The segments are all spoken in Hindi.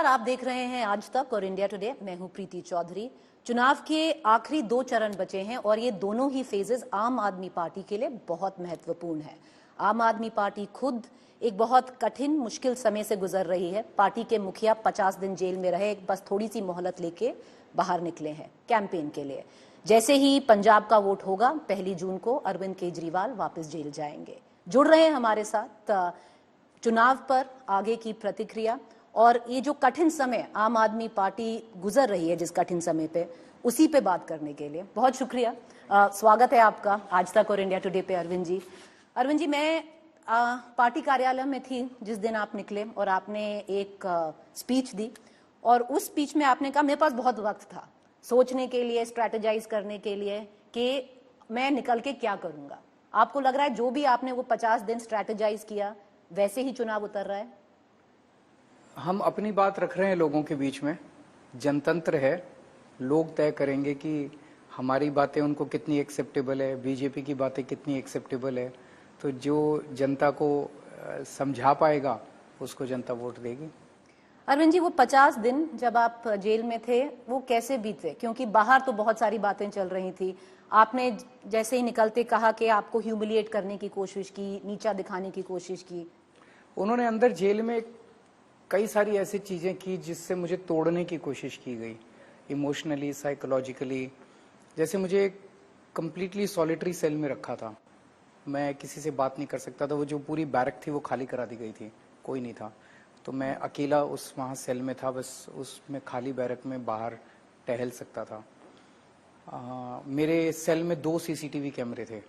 नमस्कार, आप देख रहे हैं आज तक और इंडिया टुडे। मैं हूं प्रीति चौधरी। चुनाव के आखिरी 2 चरण बचे हैं और ये दोनों ही फेजेस आम आदमी पार्टी के लिए बहुत महत्वपूर्ण है। आम आदमी पार्टी खुद एक बहुत कठिन मुश्किल समय से गुजर रही है। पार्टी के मुखिया 50 दिन जेल में रहे, बस थोड़ी सी मोहलत लेके बाहर निकले हैं कैंपेन के लिए। जैसे ही पंजाब का वोट होगा 1 जून को अरविंद केजरीवाल वापस जेल जाएंगे। जुड़ रहे हैं हमारे साथ चुनाव पर आगे की प्रतिक्रिया और ये जो कठिन समय आम आदमी पार्टी गुजर रही है, जिस कठिन समय पे, उसी पे बात करने के लिए बहुत शुक्रिया। स्वागत है आपका आज तक और इंडिया टुडे पे अरविंद जी। अरविंद जी, मैं पार्टी कार्यालय में थी जिस दिन आप निकले और आपने एक स्पीच दी और उस स्पीच में आपने कहा मेरे पास बहुत वक्त था सोचने के लिए, स्ट्रैटेजाइज करने के लिए कि मैं निकल के क्या करूंगा। आपको लग रहा है जो भी आपने वो 50 दिन स्ट्रैटेजाइज किया वैसे ही चुनाव उतर रहा है? हम अपनी बात रख रहे हैं लोगों के बीच में। जनतंत्र है, लोग तय करेंगे कि हमारी बातें उनको कितनी एक्सेप्टेबल है, बीजेपी की बातें कितनी एक्सेप्टेबल है। तो जो जनता को समझा पाएगा उसको जनता वोट देगी। अरविंद जी, वो 50 दिन जब आप जेल में थे वो कैसे बीते? क्योंकि बाहर तो बहुत सारी बातें चल रही थी। आपने जैसे ही निकलते कहा कि आपको ह्यूमिलिएट करने की कोशिश की, नीचा दिखाने की कोशिश की। उन्होंने अंदर जेल में कई सारी ऐसी चीजें की जिससे मुझे तोड़ने की कोशिश की गई, इमोशनली, साइकोलॉजिकली। जैसे मुझे एक कंप्लीटली सॉलिटरी सेल में रखा था, मैं किसी से बात नहीं कर सकता था। वो जो पूरी बैरक थी वो खाली करा दी गई थी, कोई नहीं था। तो मैं अकेला उस वहाँ सेल में था, बस उसमें खाली बैरक में बाहर टहल सकता था। मेरे सेल में 2 सीसीटीवी कैमरे थे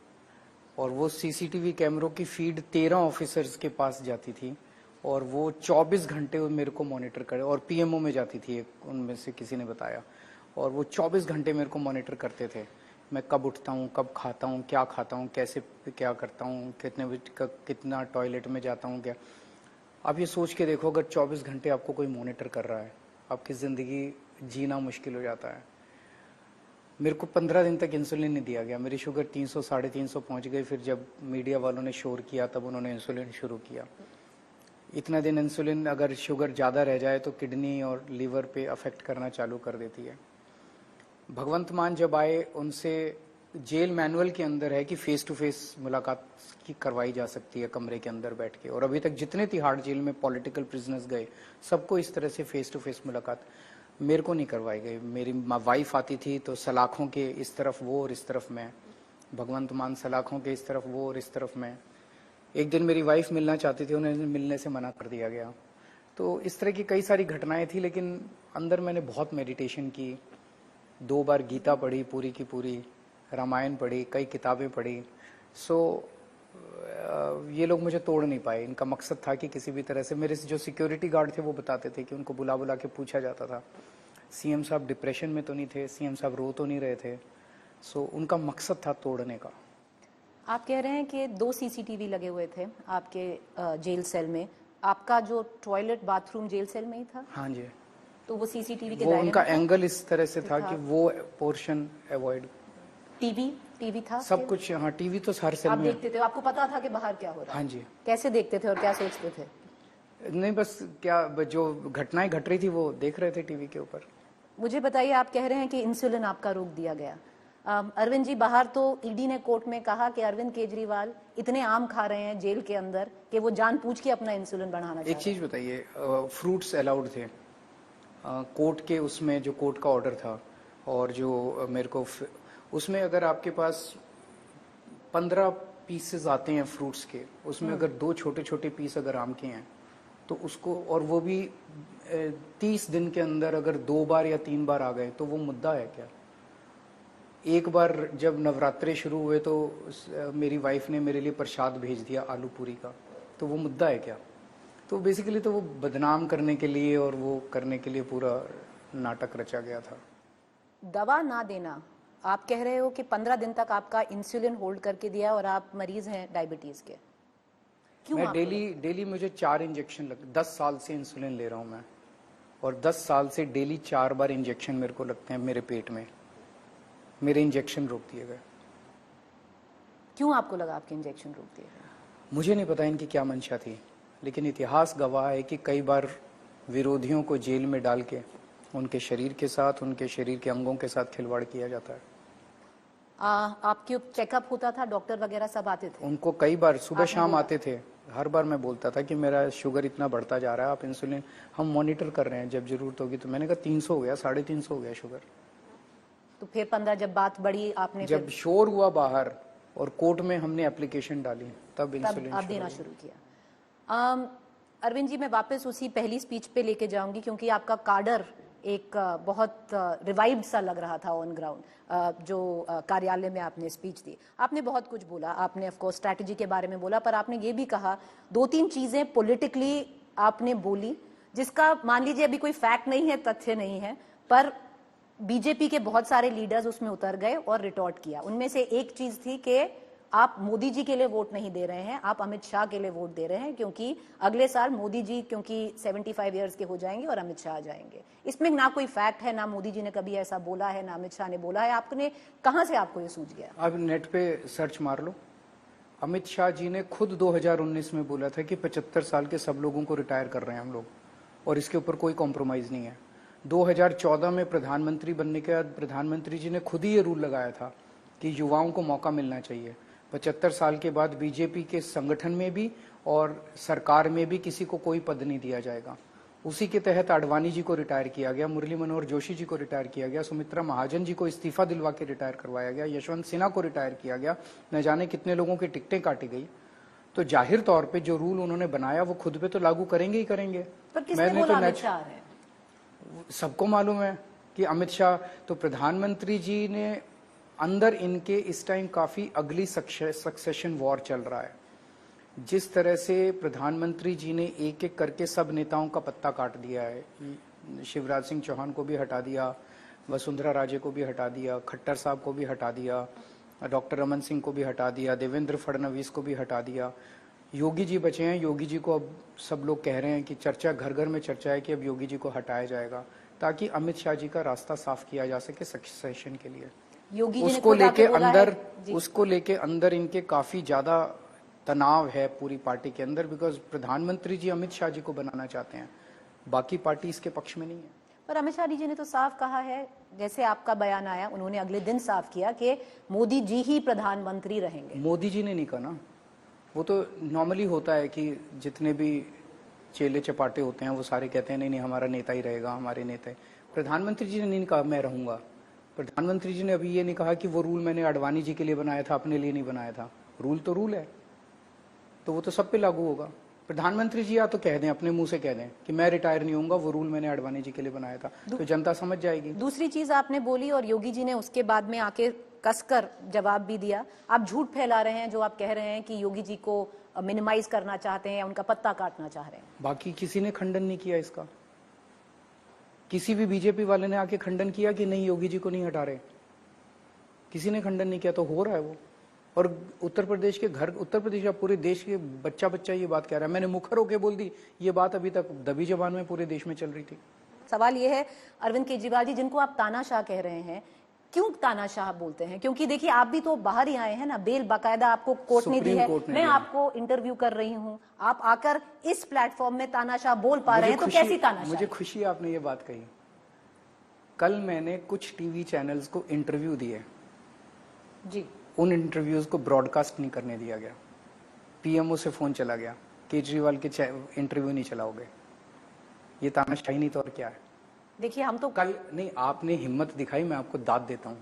और वो सीसीटीवी कैमरों की फीड 13 ऑफिसर्स के पास जाती थी और वो 24 घंटे मेरे को मॉनिटर करे, और पीएमओ में जाती थी, उनमें से किसी ने बताया। और वो 24 घंटे मेरे को मॉनिटर करते थे, मैं कब उठता हूँ, कब खाता हूँ, क्या खाता हूँ, कैसे क्या करता हूँ, कितने बजे कितना टॉयलेट में जाता हूँ, क्या। आप ये सोच के देखो, अगर 24 घंटे आपको कोई मॉनिटर कर रहा है, आपकी ज़िंदगी जीना मुश्किल हो जाता है। मेरे को 15 दिन तक इंसुलिन नहीं दिया गया। मेरी शुगर 300 350 पहुँच गई। फिर जब मीडिया वालों ने शोर किया तब उन्होंने इंसुलिन शुरू किया। इतना दिन इंसुलिन, अगर शुगर ज़्यादा रह जाए तो किडनी और लीवर पे अफेक्ट करना चालू कर देती है। भगवंत मान जब आए, उनसे जेल मैनुअल के अंदर है कि फेस टू फेस मुलाकात की करवाई जा सकती है कमरे के अंदर बैठ के, और अभी तक जितने तिहाड़ जेल में पॉलिटिकल प्रिजनर्स गए सबको इस तरह से फेस टू फेस मुलाकात मेरे को नहीं करवाई गई। मेरी वाइफ आती थी तो सलाखों के इस तरफ वो और इस तरफ मैं, भगवंत मान सलाखों के इस तरफ वो और इस तरफ मैं। एक दिन मेरी वाइफ मिलना चाहती थी, उन्हें मिलने से मना कर दिया गया। तो इस तरह की कई सारी घटनाएं थी, लेकिन अंदर मैंने बहुत मेडिटेशन की, 2 बार गीता पढ़ी पूरी की पूरी, रामायण पढ़ी, कई किताबें पढ़ी। सो ये लोग मुझे तोड़ नहीं पाए। इनका मकसद था कि किसी भी तरह से, मेरे जो सिक्योरिटी गार्ड थे वो बताते थे कि उनको बुला बुला के पूछा जाता था सीएम साहब डिप्रेशन में तो नहीं थे, सीएम साहब रो तो नहीं रहे थे। सो उनका मकसद था तोड़ने का। आप कह रहे हैं कि 2 सीसीटीवी लगे हुए थे आपके जेल सेल में। आपका जो टॉयलेट बाथरूम जेल सेल में ही था? हाँ जी। तो वो सीसीटीवी के वो दायरे उनका में था? एंगल इस तरह से था कि वो पोर्शन अवॉइड। टीवी था? सब कुछ, हाँ, टीवी तो हर सेल आप में। देखते थे? आपको पता था कि बाहर क्या हो रहा है? हाँ जी। कैसे देखते थे और क्या सोचते थे? नहीं, बस क्या, जो घटनाएं घट रही थी वो देख रहे थे टीवी के ऊपर। मुझे बताइए, आप कह रहे हैं कि इंसुलिन आपका रोक दिया गया। अरविंद जी, बाहर तो ईडी ने कोर्ट में कहा कि अरविंद केजरीवाल इतने आम खा रहे हैं जेल के अंदर कि वो जानबूझ के अपना इंसुलिन बढ़ाना चाह रहे हैं। एक चीज बताइए, फ्रूट्स अलाउड थे कोर्ट के, उसमें जो कोर्ट का ऑर्डर था, और जो मेरे को उसमें अगर आपके पास 15 पीसेस आते हैं फ्रूट्स के, उसमें अगर 2 छोटे छोटे पीस अगर आम के हैं तो उसको, और वो भी 30 दिन के अंदर अगर 2 बार या 3 बार आ गए तो वो मुद्दा है क्या? एक बार जब नवरात्रे शुरू हुए तो मेरी वाइफ ने मेरे लिए प्रसाद भेज दिया आलू पूरी का, तो वो मुद्दा है क्या? तो बेसिकली तो वो बदनाम करने के लिए और वो करने के लिए पूरा नाटक रचा गया था। दवा ना देना, आप कह रहे हो कि 15 दिन तक आपका इंसुलिन होल्ड करके दिया और आप मरीज हैं डायबिटीज के। क्यों? मैं डेली मुझे 4 इंजेक्शन 10 साल से इंसुलिन ले रहा हूँ मैं, और 10 साल से डेली 4 बार इंजेक्शन मेरे को लगते हैं मेरे पेट में। मेरे इंजेक्शन रोक दिए गए। क्यों आपको लगा आपके इंजेक्शन रोक दिए गए? मुझे नहीं पता इनकी क्या मंशा थी, लेकिन इतिहास गवाह है कि कई बार विरोधियों को जेल में डाल के उनके शरीर के साथ, उनके शरीर के अंगों के साथ खिलवाड़ किया जाता है। आपके चेकअप होता था, डॉक्टर वगैरह सब आते थे? उनको कई बार सुबह शाम आते थे। हर बार मैं बोलता था कि मेरा शुगर इतना बढ़ता जा रहा है, आप इंसुलिन, हम मॉनिटर कर रहे हैं, जब जरूरत होगी। तो मैंने कहा 300 हो गया, 350 हो गया शुगर। तो फिर 15 जब बात बढ़ी आपने, जब शोर हुआ बाहर और कोर्ट में हमने एप्लीकेशन डाली, तब इंसुलिन आप देना शुरू किया। अरविंद जी, मैं वापस उसी पहली स्पीच पे लेके जाऊंगी, क्योंकि आपका कार्डर एक बहुत रिवाइव्ड सा लग रहा था ऑन ग्राउंड, जो कार्यालय में आपने स्पीच दी। आपने बहुत कुछ बोला, आपने ऑफ कोर्स स्ट्रैटेजी के बारे में बोला, पर आपने ये भी कहा 2-3 चीजें पॉलिटिकली आपने बोली, जिसका मान लीजिए अभी कोई फैक्ट नहीं है, तथ्य नहीं है, पर बीजेपी के बहुत सारे लीडर्स उसमें उतर गए और रिटॉर्ट किया। उनमें से एक चीज थी कि आप मोदी जी के लिए वोट नहीं दे रहे हैं, आप अमित शाह के लिए वोट दे रहे हैं, क्योंकि अगले साल मोदी जी क्योंकि 75 इयर्स के हो जाएंगे और अमित शाह आ जाएंगे। इसमें ना कोई फैक्ट है, ना मोदी जी ने कभी ऐसा बोला है, ना अमित शाह ने बोला है। आपने कहां से आपको ये सूझ गया? अब नेट पे सर्च मार लो। अमित शाह जी ने खुद 2019 में बोला था कि 75 साल के सब लोगों को रिटायर कर रहे हैं हम लोग, और इसके ऊपर कोई कॉम्प्रोमाइज नहीं है। 2014 में प्रधानमंत्री बनने के बाद प्रधानमंत्री जी ने खुद ही ये रूल लगाया था कि युवाओं को मौका मिलना चाहिए। 75 साल के बाद बीजेपी के संगठन में भी और सरकार में भी किसी को कोई पद नहीं दिया जाएगा। उसी के तहत आडवाणी जी को रिटायर किया गया, मुरली मनोहर जोशी जी को रिटायर किया गया, सुमित्रा महाजन जी को इस्तीफा दिलवा के रिटायर करवाया गया, यशवंत सिन्हा को रिटायर किया गया, न जाने कितने लोगों की टिकटें काटी गई। तो जाहिर तौर पे जो रूल उन्होंने बनाया वो खुद पे तो लागू करेंगे ही करेंगे। पर किसने बोला अमित शाह है? सबको मालूम है कि अमित शाह, तो प्रधानमंत्री जी ने अंदर इनके इस टाइम काफी अगली सक्सेशन वॉर चल रहा है। जिस तरह से प्रधानमंत्री जी ने एक एक करके सब नेताओं का पत्ता काट दिया है, शिवराज सिंह चौहान को भी हटा दिया, वसुंधरा राजे को भी हटा दिया, खट्टर साहब को भी हटा दिया, डॉक्टर रमन सिंह को भी हटा दिया, देवेंद्र फडणवीस को भी हटा दिया, योगी जी बचे हैं। योगी जी को अब सब लोग कह रहे हैं कि चर्चा घर घर में चर्चा है कि अब योगी जी को हटाया जाएगा, ताकि अमित शाह जी का रास्ता साफ किया जा सके सक्सेशन के लिए। योगी जी उसको लेके अंदर इनके काफी ज्यादा तनाव है पूरी पार्टी के अंदर, बिकॉज प्रधानमंत्री जी अमित शाह जी को बनाना चाहते हैं, बाकी पार्टी इसके पक्ष में नहीं है। पर अमित शाह जी ने तो साफ कहा है, जैसे आपका बयान आया, उन्होंने अगले दिन साफ किया कि मोदी जी ही प्रधानमंत्री रहेंगे। मोदी जी ने नहीं कहा ना, वो तो नॉर्मली होता है कि जितने भी चेले चपाटे होते हैं वो सारे कहते हैं नहीं नहीं हमारा नेता ही रहेगा, हमारे नेता ही। प्रधानमंत्री जी ने नहीं कहा मैं रहूंगा। प्रधानमंत्री जी ने अभी ये नहीं कहा कि वो रूल मैंने आडवाणी जी के लिए बनाया था, अपने लिए नहीं बनाया था। रूल तो रूल है, तो वो तो सब पे लागू होगा। प्रधानमंत्री जी या तो कह दें, अपने मुंह से कह दें कि मैं रिटायर नहीं होऊंगा, वो रूल मैंने आडवाणी जी के लिए बनाया था, तो जनता समझ जाएगी। दूसरी चीज आपने बोली और योगी जी ने उसके बाद में आके कसकर जवाब भी दिया, आप झूठ फैला रहे हैं जो आप कह रहे हैं कि योगी जी को मिनिमाइज करना चाहते हैं, उनका पत्ता काटना चाह रहे हैं। बाकी किसी ने खंडन नहीं किया इसका, किसी भी बीजेपी वाले ने आके खंडन किया कि नहीं योगी जी को नहीं हटा रहे, किसी ने खंडन नहीं किया। तो हो रहा है वो, और उत्तर प्रदेश के घर, उत्तर प्रदेश या पूरे देश के बच्चा बच्चा ये बात कह रहा है। मैंने मुखर होकर बोल दी, ये बात अभी तक दबी जबान में पूरे देश में चल रही थी। सवाल ये है अरविंद केजरीवाल जी, जिनको आप तानाशाह कह रहे हैं, क्यों तानाशाह बोलते हैं? क्योंकि देखिए आप भी तो बाहर ही आए हैं ना, बेल बाकायदा आपको कोर्ट ने दी है, मैं आपको इंटरव्यू कर रही हूं, आप आकर इस प्लेटफॉर्म में तानाशाह बोल पा रहे हैं, तो कैसी तानाशाह? मुझे खुशी है आपने ये बात कही। कल मैंने कुछ टीवी चैनल्स को इंटरव्यू दिए जी, उन इंटरव्यूज को ब्रॉडकास्ट नहीं करने दिया गया। पीएमओ से फोन चला गया, केजरीवाल के इंटरव्यू नहीं चलाओगे। ये तानाशाही नहीं तो और क्या है? देखिए हम तो कल नहीं, आपने हिम्मत दिखाई, मैं आपको दाद देता हूँ,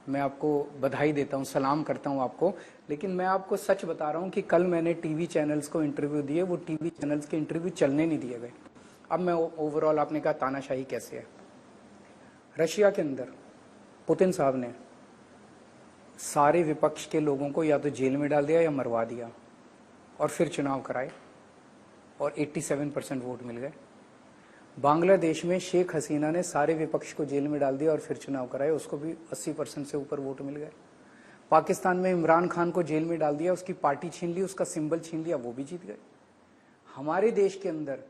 मैं आपको बधाई देता हूँ, सलाम करता हूँ आपको, लेकिन मैं आपको सच बता रहा हूँ कि कल मैंने टीवी चैनल्स को इंटरव्यू दिए, वो टीवी चैनल्स के इंटरव्यू चलने नहीं दिए गए। अब मैं ओवरऑल, आपने कहा तानाशाही कैसे है। रशिया के अंदर पुतिन साहब ने सारे विपक्ष के लोगों को या तो जेल में डाल दिया या मरवा दिया, और फिर चुनाव कराए और 87% वोट मिल गए। बांग्लादेश में शेख हसीना ने सारे विपक्ष को जेल में डाल दिया और फिर चुनाव कराए, उसको भी 80% से ऊपर वोट मिल गए। पाकिस्तान में इमरान खान को जेल में डाल दिया, उसकी पार्टी छीन ली, उसका सिंबल छीन लिया, वो भी जीत गए। हमारे देश के अंदर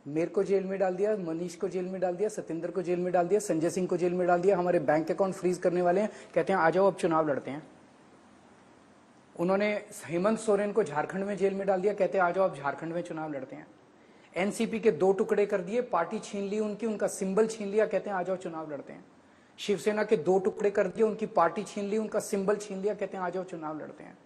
मेरे को जेल में डाल दिया, मनीष को जेल में डाल दिया, सत्येंद्र को जेल में डाल दिया, संजय सिंह को जेल में डाल दिया। हमारे बैंक अकाउंट फ्रीज करने वाले हैं, कहते हैं आ जाओ अब चुनाव लड़ते हैं। उन्होंने हेमंत सोरेन को झारखंड में जेल में डाल दिया, कहते हैं आ जाओ अब झारखंड में चुनाव लड़ते हैं। एनसीपी के 2 टुकड़े कर दिए, पार्टी छीन ली उनकी, उनका सिंबल छीन लिया, कहते हैं आ जाओ चुनाव लड़ते हैं। शिवसेना के 2 टुकड़े कर दिए, उनकी पार्टी छीन ली, उनका सिंबल छीन लिया, कहते हैं आ जाओ चुनाव लड़ते हैं।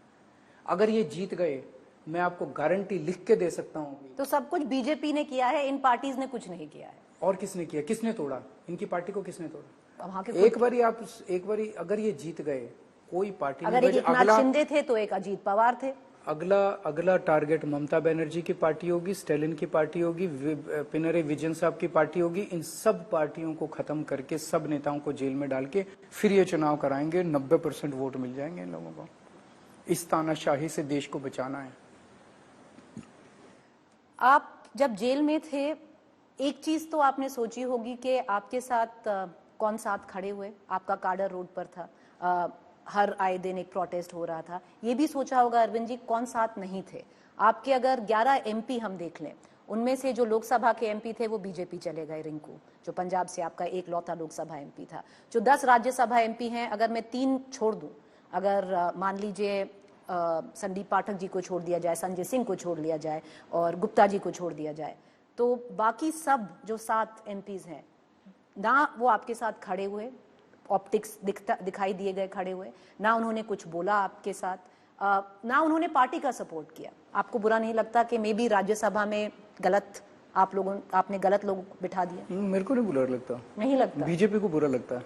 अगर ये जीत गए, मैं आपको गारंटी लिख के दे सकता हूं। तो सब कुछ बीजेपी ने किया है, इन पार्टीज ने कुछ नहीं किया है। और किसने किया? किसने तोड़ा इनकी पार्टी को? किसने तोड़ा? वहां के एक बारी अगर ये जीत गए, कोई पार्टी अगर एक एकनाथ शिंदे थे तो एक अजीत पवार थे। अगला टारगेट ममता बनर्जी की पार्टी होगी, स्टैलिन की पार्टी होगी, पिनरे विजयन साहब की पार्टी होगी। इन सब पार्टियों को खत्म करके, सब नेताओं को जेल में डाल के फिर ये चुनाव कराएंगे। 90% वोट मिल जाएंगे इन लोगों को। इस तानाशाही से देश को बचाना है। आप जब जेल में थे, एक चीज तो आपने सोची होगी कि आपके साथ कौन साथ खड़े हुए। आपका काडर रोड पर था, हर आए दिन एक प्रोटेस्ट हो रहा था। ये भी सोचा होगा अरविंद जी कौन साथ नहीं थे। आपके अगर 11 एमपी हम देख लें, उनमें से जो लोकसभा के एमपी थे वो बीजेपी चले गए। रिंकू जो पंजाब से आपका एक लौता लोकसभा एमपी था। जो 10 राज्यसभा एमपी हैं, अगर मैं 3 छोड़ दूं, अगर मान लीजिए संदीप पाठक जी को छोड़ दिया जाए, संजय सिंह को छोड़ लिया जाए और गुप्ता जी को छोड़ दिया जाए, तो बाकी सब जो 7 एमपीज हैं ना, वो आपके साथ खड़े हुए, ऑप्टिक्स दिखाई दिए गए खड़े हुए, ना उन्होंने कुछ बोला आपके साथ, ना उन्होंने पार्टी का सपोर्ट किया। आपको बुरा नहीं लगता कि मे बी राज्यसभा में आपने गलत लोग बिठा दिए? मेरे को नहीं बुरा लगता। नहीं लगता? बीजेपी को बुरा लगता है।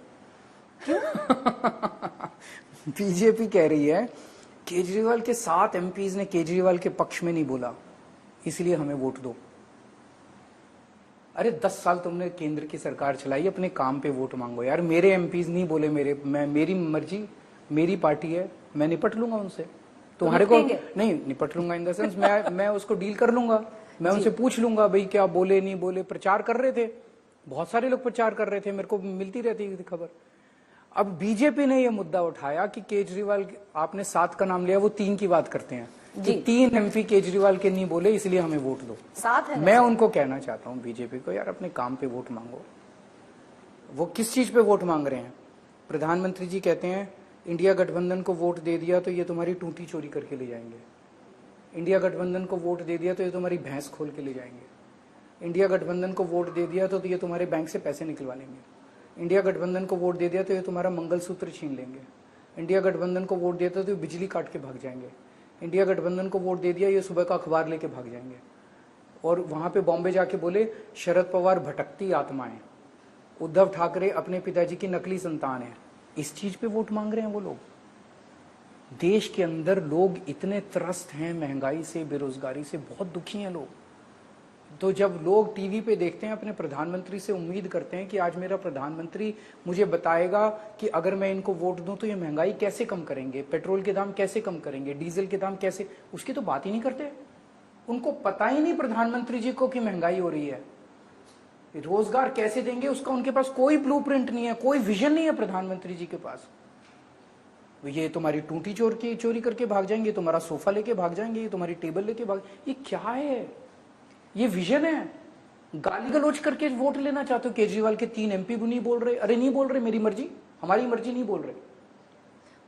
बीजेपी कह रही है केजरीवाल के 7 एमपीज ने केजरीवाल के पक्ष में नहीं बोला, इसलिए हमें वोट दो। अरे 10 साल तुमने केंद्र की सरकार चलाई, अपने काम पे वोट मांगो यार। मेरे एमपीज नहीं बोले, मेरी मर्जी, मेरी पार्टी है, मैं निपट लूंगा उनसे। तुम्हारे को नहीं निपट लूंगा इन द सेंस मैं उसको डील कर लूंगा। मैं उनसे पूछ लूंगा भाई क्या बोले नहीं बोले। प्रचार कर रहे थे, बहुत सारे लोग प्रचार कर रहे थे, मेरे को मिलती रहती थी खबर। अब बीजेपी ने यह मुद्दा उठाया कि केजरीवाल, आपने 7 का नाम लिया, वो 3 की बात करते हैं कि 3 एमपी केजरीवाल के नहीं बोले, इसलिए हमें वोट दो। 7 है। मैं उनको कहना चाहता हूं बीजेपी को, यार अपने काम पे वोट मांगो। वो किस चीज पे वोट मांग रहे हैं? प्रधानमंत्री जी कहते हैं इंडिया गठबंधन को वोट दे दिया तो ये तुम्हारी टूटी चोरी करके ले जाएंगे। इंडिया गठबंधन को वोट दे दिया तो ये तुम्हारी भैंस खोल के ले जाएंगे। इंडिया गठबंधन को वोट दे दिया तो ये तुम्हारे बैंक से पैसे निकलवा लेंगे। इंडिया गठबंधन को वोट दे दिया तो ये तुम्हारा मंगलसूत्र छीन लेंगे। इंडिया गठबंधन को वोट देता तो ये बिजली काट के भाग जाएंगे। इंडिया गठबंधन को वोट दे दिया, ये सुबह का अखबार लेके भाग जाएंगे। और वहां पे बॉम्बे जाके बोले शरद पवार भटकती आत्माएं, उद्धव ठाकरे अपने पिताजी की नकली संतान है। इस चीज पे वोट मांग रहे हैं वो लोग। देश के अंदर लोग इतने त्रस्त हैं महंगाई से, बेरोजगारी से, बहुत दुखी हैं लोग। तो जब लोग टीवी पे देखते हैं अपने प्रधानमंत्री से, उम्मीद करते हैं कि आज मेरा प्रधानमंत्री मुझे बताएगा कि अगर मैं इनको वोट दूं तो ये महंगाई कैसे कम करेंगे, पेट्रोल के दाम कैसे कम करेंगे, डीजल के दाम कैसे, उसकी तो बात ही नहीं करते। उनको पता ही नहीं प्रधानमंत्री जी को कि महंगाई हो रही है। रोजगार कैसे देंगे उसका उनके पास कोई ब्लूप्रिंट नहीं है, कोई विजन नहीं है प्रधानमंत्री जी के पास। ये तुम्हारी टूटी चोरी करके भाग जाएंगे, तुम्हारा सोफा लेके भाग जाएंगे, तुम्हारी टेबल लेके भाग, ये क्या है? ये विजन है? गाली गलोच करके वोट लेना चाहते हो? केजरीवाल के 3 एमपी भी नहीं बोल रहे। अरे नहीं बोल रहे, मेरी मर्जी, हमारी मर्जी नहीं बोल रहे।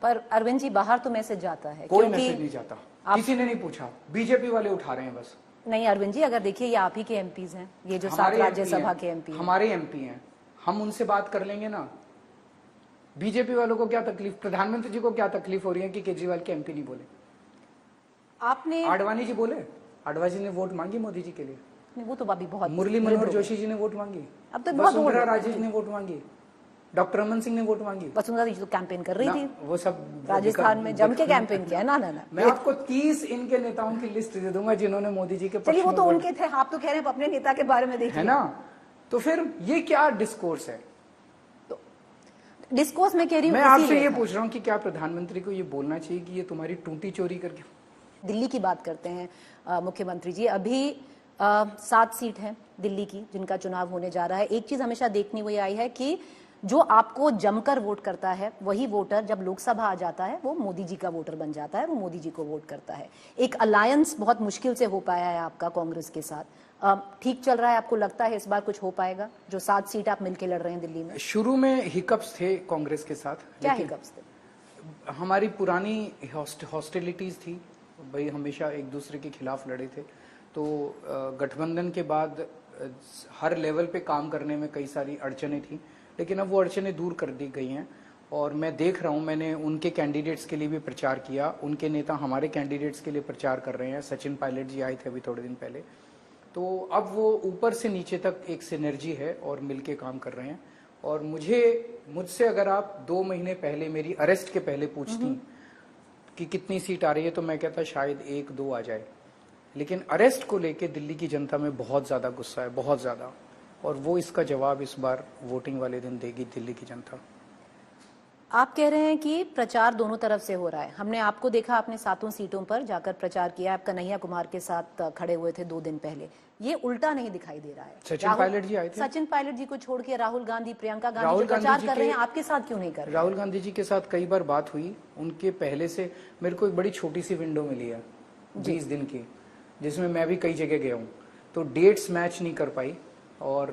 पर अरविंद जी बाहर तो मैसेज जाता है। कोई मैसेज नहीं जाता, किसी ने नहीं पूछा, बीजेपी वाले उठा रहे हैं बस। नहीं अरविंद जी, अगर देखिए ये आप ही के एमपीज हैं, ये जो 7 राज्यसभा के एमपी, हमारे एमपी हैं, हम उनसे बात कर लेंगे ना। बीजेपी वालों को क्या तकलीफ, प्रधानमंत्री जी को क्या तकलीफ हो रही है कि केजरीवाल के एमपी नहीं बोले? आपने आडवाणी जी बोले, आडवाणी जी ने वोट मांगी मोदी जी के लिए, वो तो अभी बहुत, मुरली मनोहर जोशी जी ने वोट मांगी, अब तो वसुंधरा राजे ने वोट मांगी, डॉक्टर रमन सिंह ने वोट मांगी। वसुंधरा जी तो कैंपेन कर रही थी, वो सब राजस्थान में जम के कैंपेन किया। ना ना ना, मैं आपको 30 इनके नेताओं की लिस्ट दे दूंगा जिन्होंने मोदी जी के चलिए वो तो उनके थे, आप तो कह रहे हैं अपने नेता के बारे में देखिए, है ना। तो फिर ये क्या डिस्कोर्स है? तो डिस्कोर्स में कह रही हूँ, मैं आपसे ये पूछ रहा हूँ कि क्या प्रधानमंत्री को ये बोलना चाहिए कि ये तुम्हारी टूटी चोरी करके? दिल्ली की बात करते हैं मुख्यमंत्री जी, अभी 7 सीट हैं दिल्ली की जिनका चुनाव होने जा रहा है। एक चीज हमेशा देखनी हुई आई है कि जो आपको जमकर वोट करता है वही वोटर जब लोकसभा आ जाता है वो मोदी जी का वोटर बन जाता है, वो मोदी जी को वोट करता है। एक अलायंस बहुत मुश्किल से हो पाया है आपका कांग्रेस के साथ। ठीक चल रहा है? आपको लगता है इस बार कुछ हो पाएगा? जो 7 सीट आप मिलकर लड़ रहे हैं दिल्ली में। शुरू में हिकअप्स थे कांग्रेस के साथ। क्या हिकअप्स थे? हमारी पुरानी हॉस्टिलिटीज थी भाई, हमेशा एक दूसरे के खिलाफ लड़े थे। तो गठबंधन के बाद हर लेवल पे काम करने में कई सारी अड़चने थी, लेकिन अब वो अड़चने दूर कर दी गई हैं। और मैं देख रहा हूँ, मैंने उनके कैंडिडेट्स के लिए भी प्रचार किया, उनके नेता हमारे कैंडिडेट्स के लिए प्रचार कर रहे हैं। सचिन पायलट जी आए थे अभी थोड़े दिन पहले। तो अब वो ऊपर से नीचे तक एक सिनर्जी है और मिलके काम कर रहे हैं। और मुझसे अगर आप 2 महीने पहले मेरी अरेस्ट के पहले पूछती कि कितनी सीट आ रही है, तो मैं कहता शायद 1-2 आ जाए। लेकिन अरेस्ट को लेके दिल्ली की जनता में बहुत ज्यादा गुस्सा है, बहुत ज्यादा, और वो इसका जवाब इस बार वोटिंग वाले दिन देगी दिल्ली की जनता। आप कह रहे हैं कि प्रचार दोनों तरफ से हो रहा है। हमने आपको देखा, आपने 7 सीटों पर जाकर प्रचार किया। आप कन्हैया कुमार के साथ खड़े हुए थे 2 दिन पहले। ये उल्टा नहीं दिखाई दे रहा है। सचिन पायलट जी आए थे। सचिन पायलट जी को छोड़ के राहुल गांधी, प्रियंका गांधी जो प्रचार कर रहे हैं, आपके साथ क्यों नहीं कर रहे? राहुल गांधी जी के साथ कई बार बात हुई। उनके पहले से मेरे को एक बड़ी छोटी सी विंडो मिली है 20 दिन की, जिसमें मैं भी कई जगह गया हूँ, तो डेट्स मैच नहीं कर पाई। और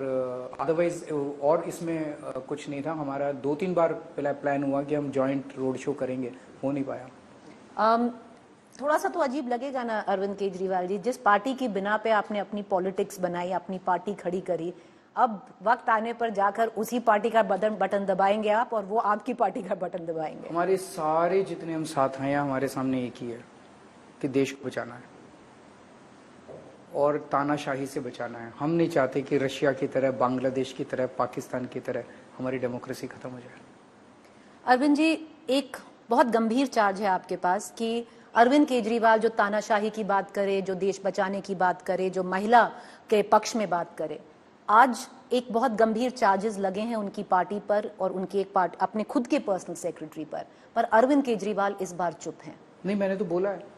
अदरवाइज और इसमें कुछ नहीं था। हमारा 2-3 बार प्लान हुआ कि हम जॉइंट रोड शो करेंगे, हो नहीं पाया। थोड़ा सा तो अजीब लगेगा ना अरविंद केजरीवाल जी, जिस पार्टी की बिना पे आपने अपनी पॉलिटिक्स बनाई, अपनी पार्टी खड़ी करी, अब वक्त आने पर जाकर उसी पार्टी का बटन दबाएंगे आप, और वो आपकी पार्टी का बटन दबाएंगे। हमारे सारे जितने हम साथ हैं, हमारे सामने एक ही है कि देश को बचाना है और तानाशाही से बचाना है। हम नहीं चाहते कि रशिया की तरह, बांग्लादेश की तरह, पाकिस्तान की तरह हमारी डेमोक्रेसी खत्म हो जाए। अरविंद जी, एक बहुत गंभीर चार्ज है आपके पास कि अरविंद केजरीवाल जो तानाशाही की बात करे, जो देश बचाने की बात करे, जो महिला के पक्ष में बात करे, आज एक बहुत गंभीर चार्जेस लगे हैं उनकी पार्टी पर और उनकी एक अपने खुद के पर्सनल सेक्रेटरी पर अरविंद केजरीवाल इस बार चुप हैं। नहीं, मैंने तो बोला है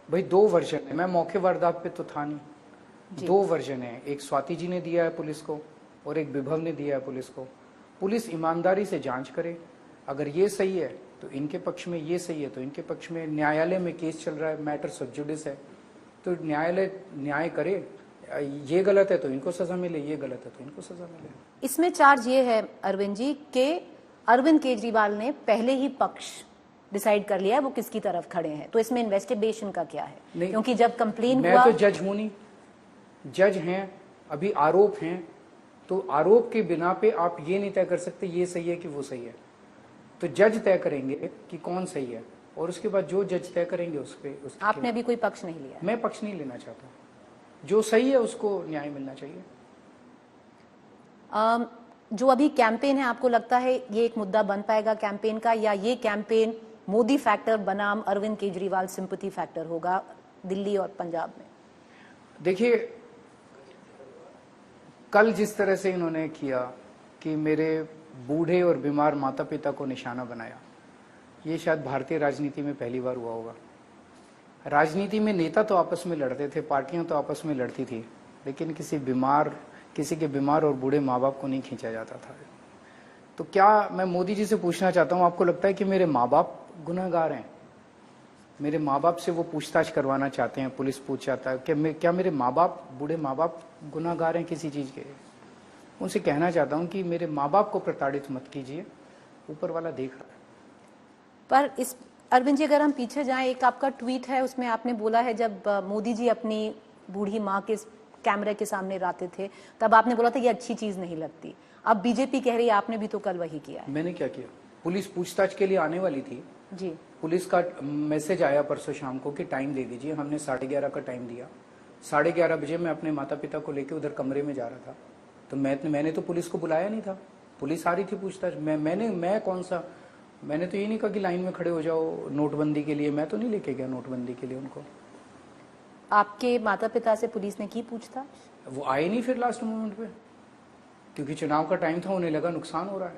भाई, 2 वर्जन है। मैं मौके वारदात पे तो था नहीं। 2 वर्जन है, एक स्वाति जी ने दिया है पुलिस को और एक विभव ने दिया है पुलिस को। पुलिस ईमानदारी से जांच करे, अगर ये सही है तो इनके पक्ष में, ये सही है तो इनके पक्ष में। न्यायालय में केस चल रहा है, मैटर सब जुडिस है, तो न्यायालय न्याय करे। ये गलत है तो इनको सजा मिले, ये गलत है तो इनको सजा मिले। इसमें चार्ज ये है अरविंद जी कि अरविंद केजरीवाल ने पहले ही पक्ष डिसाइड कर लिया है वो किसकी तरफ खड़े हैं, तो इसमें इन्वेस्टिगेशन का क्या है? क्योंकि जब कंप्लेन हुआ, मैं तो जज हूं नहीं, जज हैं, अभी आरोप हैं, तो आरोप के बिना पे आप ये नहीं तय कर सकते ये सही है कि वो सही है। तो जज तय करेंगे कि कौन सही है, और उसके बाद जो जज तय करेंगे उस पे। आपने अभी कोई पक्ष नहीं लिया? मैं पक्ष नहीं लेना चाहता, जो सही है उसको न्याय मिलना चाहिए। जो अभी कैंपेन है, आपको लगता है ये एक मुद्दा बन पाएगा कैंपेन का, या ये कैंपेन मोदी फैक्टर बनाम अरविंद केजरीवाल सिंपैथी फैक्टर होगा दिल्ली और पंजाब में? देखिए, कल जिस तरह से इन्होंने किया कि मेरे बूढ़े और बीमार माता पिता को निशाना बनाया, ये शायद भारतीय राजनीति में पहली बार हुआ होगा। राजनीति में नेता तो आपस में लड़ते थे, पार्टियां तो आपस में लड़ती थी, लेकिन किसी के बीमार और बूढ़े माँ बाप को नहीं खींचा जाता था। तो क्या मैं मोदी जी से पूछना चाहता हूं, आपको लगता है कि मेरे माँ बाप गुनहगार हैं? मेरे माँ बाप से वो पूछताछ करवाना चाहते हैं, पुलिस पूछ जाता है कि क्या मेरे माँ बाप, बूढ़े माँ बाप गुनहगार हैं किसी चीज के? उनसे कहना चाहता हूं कि मेरे माँ बाप को प्रताड़ित मत कीजिए, ऊपर वाला देख रहा है। पर इस अरविंद जी, अगर हम पीछे जाएं, एक आपका ट्वीट है, उसमें आपने बोला है जब मोदी जी अपनी बूढ़ी माँ के कैमरे के सामने रहते थे, तब आपने बोला था ये अच्छी चीज नहीं लगती। अब बीजेपी कह रही है, आपने भी तो कल वही किया है। मैंने क्या किया? पुलिस पूछताछ के लिए आने वाली थी जी, पुलिस का मैसेज आया परसों शाम को कि टाइम दे दीजिए। हमने 11:30 का टाइम दिया। 11:30 बजे मैं अपने माता पिता को लेकर उधर कमरे में जा रहा था, तो मैंने तो पुलिस को बुलाया नहीं था। पुलिस आ रही थी पूछताछ। मैंने तो ये नहीं कहा कि लाइन में खड़े हो जाओ नोटबंदी के लिए। मैं तो नहीं लेके गया नोटबंदी के लिए उनको। आपके माता पिता से पुलिस ने की पूछताछ? वो आए नहीं फिर लास्ट मोमेंट पे, क्योंकि चुनाव का टाइम था, उन्हें लगा नुकसान हो रहा है।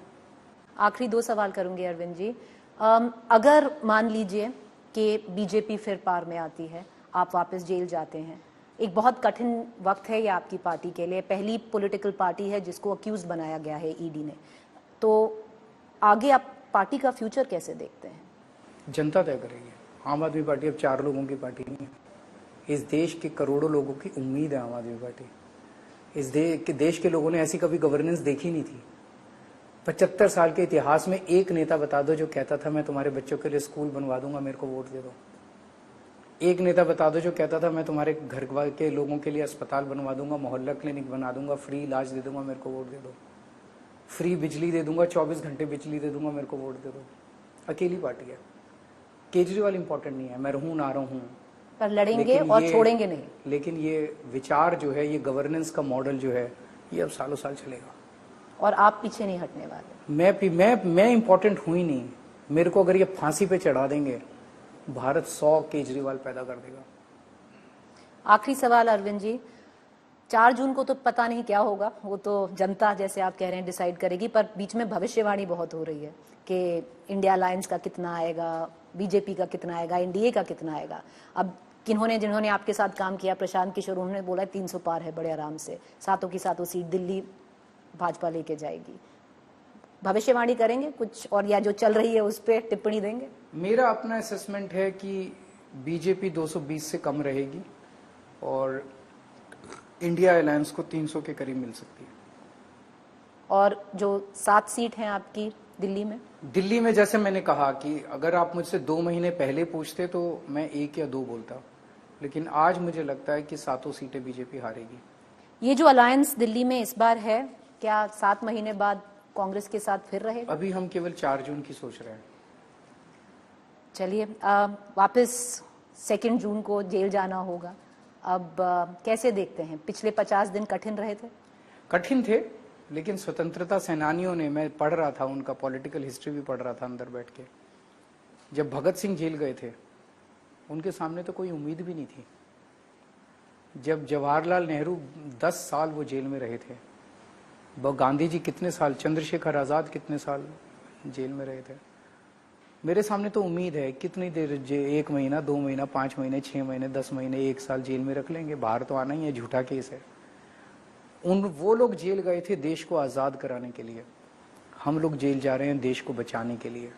आखिरी 2 सवाल करूंगी अरविंद जी। अगर मान लीजिए कि बीजेपी फिर पार में आती है, आप वापस जेल जाते हैं, एक बहुत कठिन वक्त है ये आपकी पार्टी के लिए, पहली पॉलिटिकल पार्टी है जिसको अक्यूज बनाया गया है ईडी ने, तो आगे आप पार्टी का फ्यूचर कैसे देखते हैं? जनता तय करेगी। आम आदमी पार्टी अब 4 लोगों की पार्टी नहीं है। इस देश के करोड़ों लोगों की उम्मीद है आम आदमी पार्टी। इस देश के लोगों ने ऐसी कभी गवर्नेंस देखी नहीं थी। 75 साल के इतिहास में एक नेता बता दो जो कहता था मैं तुम्हारे बच्चों के लिए स्कूल बनवा दूंगा, मेरे को वोट दे दो। एक नेता बता दो जो कहता था मैं तुम्हारे घर के लोगों के लिए अस्पताल बनवा दूंगा, मोहल्ला क्लिनिक बना दूंगा, फ्री इलाज दे दूंगा, मेरे को वोट दे दो। फ्री बिजली दे दूंगा, 24 घंटे बिजली दे दूंगा, मेरे को वोट दे दो। अकेली पार्टी है। केजरीवाल इंपॉर्टेंट नहीं है, मैं रहूं ना रहूं, पर लड़ेंगे और छोड़ेंगे नहीं। लेकिन ये विचार जो है, ये गवर्नेंस का मॉडल जो है, ये अब सालों साल चलेगा और आप पीछे नहीं हटने वाले। मैं इंपॉर्टेंट हूं ही नहीं। मेरे को अगर ये फांसी पे चढ़ा देंगे, भारत 100 केजरीवाल पैदा कर देगा। आखिरी सवाल अरविंद जी, 4 जून को तो पता नहीं क्या होगा, वो तो जनता जैसे आप कह रहे हैं डिसाइड करेगी, पर बीच में भविष्यवाणी बहुत हो रही है कि इंडिया अलायंस का कितना आएगा, बीजेपी का कितना आएगा, एनडीए का कितना आएगा। अब जिन्होंने आपके साथ काम किया, प्रशांत किशोर, उन्होंने बोला 300 पार है बड़े आराम से, सातों की सातों सीट दिल्ली भाजपा लेके जाएगी। भविष्यवाणी करेंगे कुछ, और या जो चल रही है उस पर टिप्पणी देंगे? मेरा अपना असेसमेंट है कि बीजेपी 220 से कम रहेगी और इंडिया अलायंस को 300 के करीब मिल सकती है। और जो 7 सीट हैं आपकी दिल्ली में, जैसे मैंने कहा कि अगर आप मुझसे 2 महीने पहले पूछते तो मैं 1 या 2 बोलता, लेकिन आज मुझे लगता है कि 7 सीटें बीजेपी हारेगी। ये जो अलायंस दिल्ली में इस बार है, क्या 7 महीने बाद कांग्रेस के साथ फिर रहेगा? अभी हम केवल 4 जून की सोच रहे हैं। चलिए, वापस 2 जून को जेल जाना होगा। अब कैसे देखते हैं? पिछले 50 दिन कठिन रहे थे? कठिन थे, लेकिन स्वतंत्रता सेनानियों ने, मैं पढ़ रहा था, उनका पॉलिटिकल हिस्ट्री भी पढ़ रहा था अंदर बैठ के, जब भगत सिंह जेल गए थे उनके सामने तो कोई उम्मीद भी नहीं थी। जब जवाहरलाल नेहरू 10 साल वो जेल में रहे थे, गांधी जी कितने साल, चंद्रशेखर आजाद कितने साल जेल में रहे थे, मेरे सामने तो उम्मीद है कितनी देर, 1 महीना, 2 महीना, 5 महीने, 6 महीने, 10 महीने, 1 साल जेल में रख लेंगे, बाहर तो आना ही है, झूठा केस है। वो लोग जेल गए थे देश को आजाद कराने के लिए, हम लोग जेल जा रहे हैं देश को बचाने के लिए।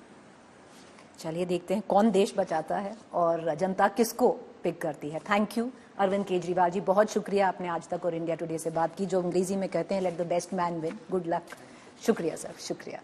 चलिए देखते हैं कौन देश बचाता है और जनता किसको पिक करती है। थैंक यू अरविंद केजरीवाल जी, बहुत शुक्रिया, आपने आज तक और इंडिया टुडे से बात की, जो अंग्रेजी में कहते हैं let the best man win. Good luck. शुक्रिया सर, शुक्रिया।